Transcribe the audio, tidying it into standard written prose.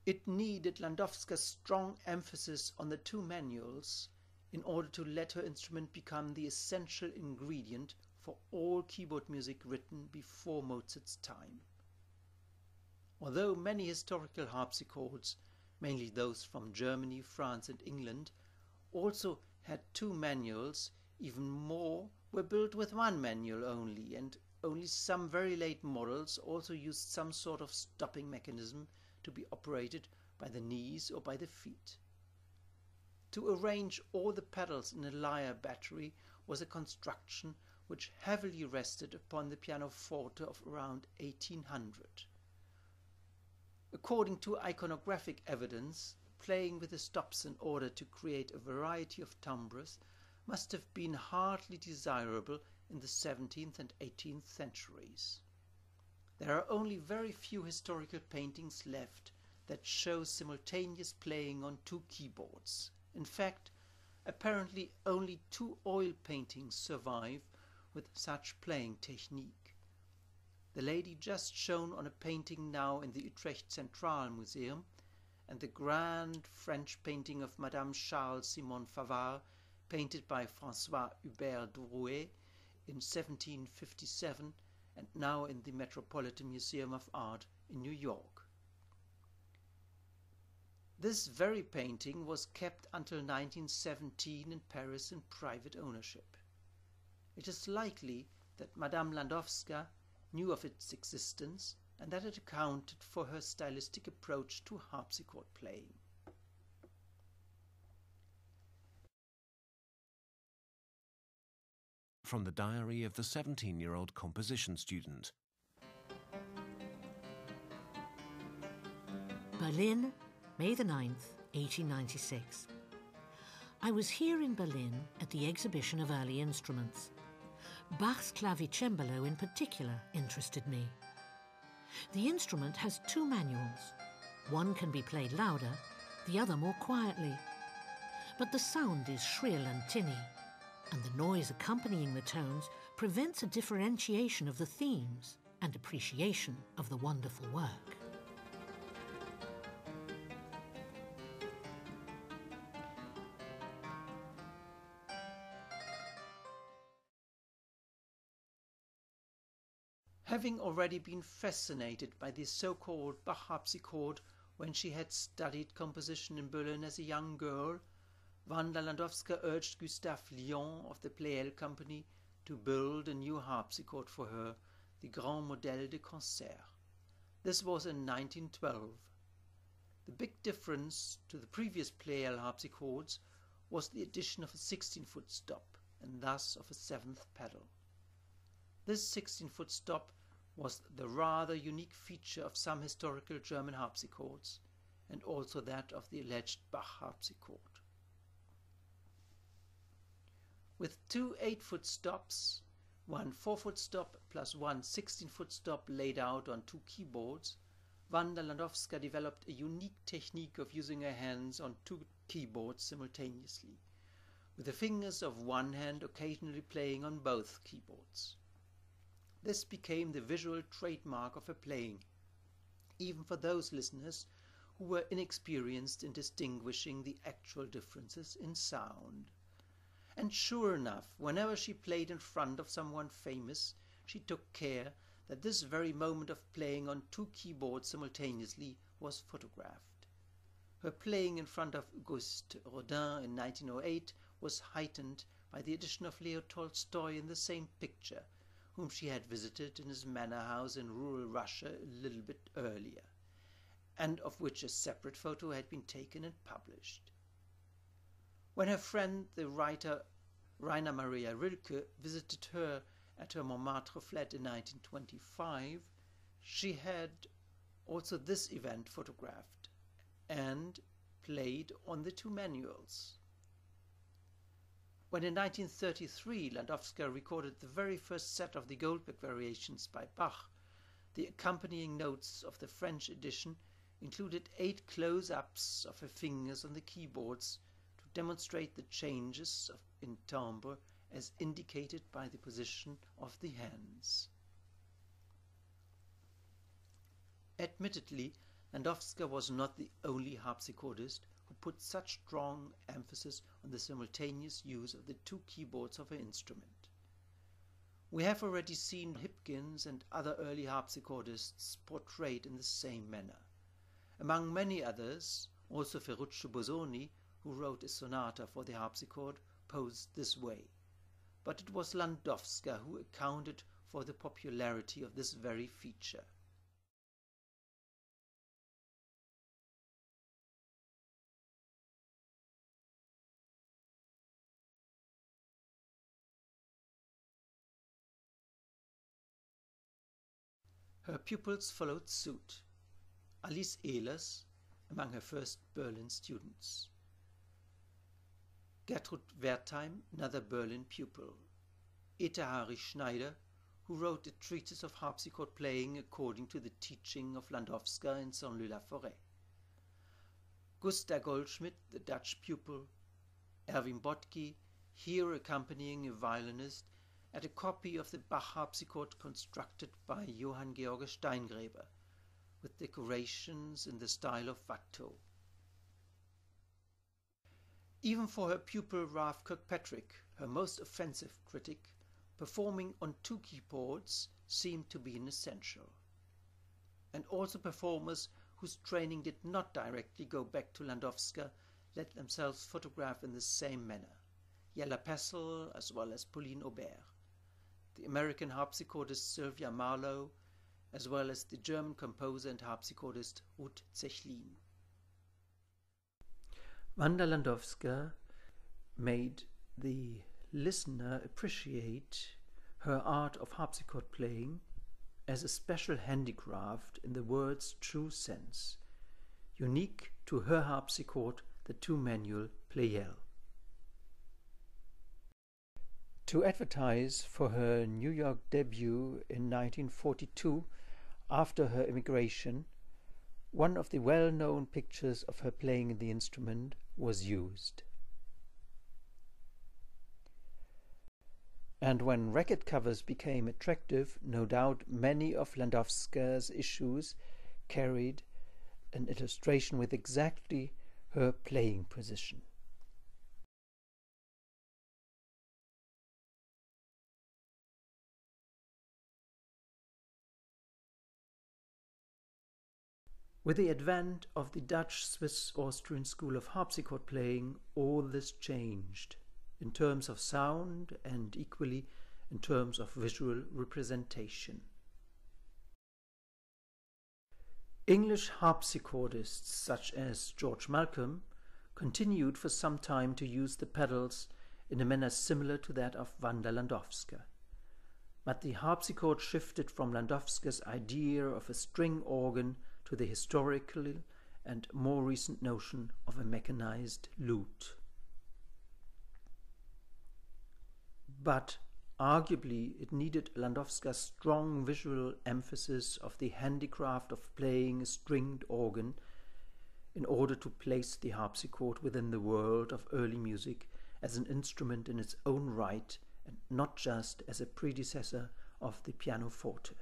It needed Landowska's strong emphasis on the two manuals in order to let her instrument become the essential ingredient for all keyboard music written before Mozart's time. Although many historical harpsichords, mainly those from Germany, France and England, also had two manuals, even more were built with one manual only, and only some very late models also used some sort of stopping mechanism to be operated by the knees or by the feet. To arrange all the pedals in a lyre battery was a construction which heavily rested upon the pianoforte of around 1800. According to iconographic evidence, playing with the stops in order to create a variety of timbres must have been hardly desirable in the 17th and 18th centuries. There are only very few historical paintings left that show simultaneous playing on two keyboards. In fact, apparently only two oil paintings survive with such playing technique. The lady just shown on a painting now in the Utrecht Centraal Museum, and the grand French painting of Madame Charles Simon Favart, painted by François Hubert Drouet in 1757 and now in the Metropolitan Museum of Art in New York. This very painting was kept until 1917 in Paris in private ownership. It is likely that Madame Landowska knew of its existence and that it accounted for her stylistic approach to harpsichord playing. From the diary of the 17-year-old composition student. Berlin, May the 9th, 1896. I was here in Berlin at the exhibition of early instruments. Bach's clavicembalo in particular interested me. The instrument has two manuals. One can be played louder, the other more quietly. But the sound is shrill and tinny, and the noise accompanying the tones prevents a differentiation of the themes and appreciation of the wonderful work. Having already been fascinated by the so-called Bach harpsichord when she had studied composition in Berlin as a young girl, Wanda Landowska urged Gustave Lion of the Pleyel Company to build a new harpsichord for her, the Grand Modèle de Concert. This was in 1912. The big difference to the previous Pleyel harpsichords was the addition of a 16-foot stop, and thus of a seventh pedal. This 16-foot stop was the rather unique feature of some historical German harpsichords, and also that of the alleged Bach harpsichord. With two 8-foot stops, one 4-foot stop plus one 16-foot stop laid out on two keyboards, Wanda Landowska developed a unique technique of using her hands on two keyboards simultaneously, with the fingers of one hand occasionally playing on both keyboards. This became the visual trademark of her playing, even for those listeners who were inexperienced in distinguishing the actual differences in sound. And sure enough, whenever she played in front of someone famous, she took care that this very moment of playing on two keyboards simultaneously was photographed. Her playing in front of Auguste Rodin in 1908 was heightened by the addition of Leo Tolstoy in the same picture, whom she had visited in his manor house in rural Russia a little bit earlier, and of which a separate photo had been taken and published. When her friend, the writer Rainer Maria Rilke, visited her at her Montmartre flat in 1925, she had also this event photographed and played on the two manuals. When in 1933 Landowska recorded the very first set of the Goldberg variations by Bach, the accompanying notes of the French edition included 8 close-ups of her fingers on the keyboards to demonstrate the changes in timbre as indicated by the position of the hands. Admittedly, Landowska was not the only harpsichordist who put such strong emphasis on the simultaneous use of the two keyboards of her instrument. We have already seen Hipkins and other early harpsichordists portrayed in the same manner. Among many others, also Ferruccio Bosoni, who wrote a sonata for the harpsichord, posed this way. But it was Landowska who accounted for the popularity of this very feature. Her pupils followed suit. Alice Ehlers, among her first Berlin students. Gertrud Wertheim, another Berlin pupil. Eta Hari Schneider, who wrote a treatise of harpsichord playing according to the teaching of Landowska in Saint-Leu-la-Forêt. Gustav Goldschmidt, the Dutch pupil. Erwin Botke, here accompanying a violinist, at a copy of the Bach harpsichord constructed by Johann Georg Steingräber, with decorations in the style of Watteau. Even for her pupil Ralph Kirkpatrick, her most offensive critic, performing on two keyboards seemed to be an essential. And also performers whose training did not directly go back to Landowska let themselves photograph in the same manner. Jella Pessel as well as Pauline Aubert, the American harpsichordist Sylvia Marlowe, as well as the German composer and harpsichordist Ruth Zechlin. Wanda Landowska made the listener appreciate her art of harpsichord playing as a special handicraft in the word's true sense, unique to her harpsichord, the two-manual Pleyel. To advertise for her New York debut in 1942, after her immigration, one of the well-known pictures of her playing the instrument was used. And when record covers became attractive, no doubt many of Landowska's issues carried an illustration with exactly her playing position. With the advent of the Dutch-Swiss-Austrian school of harpsichord playing, all this changed, in terms of sound and equally in terms of visual representation. English harpsichordists such as George Malcolm continued for some time to use the pedals in a manner similar to that of Wanda Landowska. But the harpsichord shifted from Landowska's idea of a string organ to the historical and more recent notion of a mechanized lute. But arguably it needed Landowska's strong visual emphasis of the handicraft of playing a stringed organ in order to place the harpsichord within the world of early music as an instrument in its own right and not just as a predecessor of the pianoforte.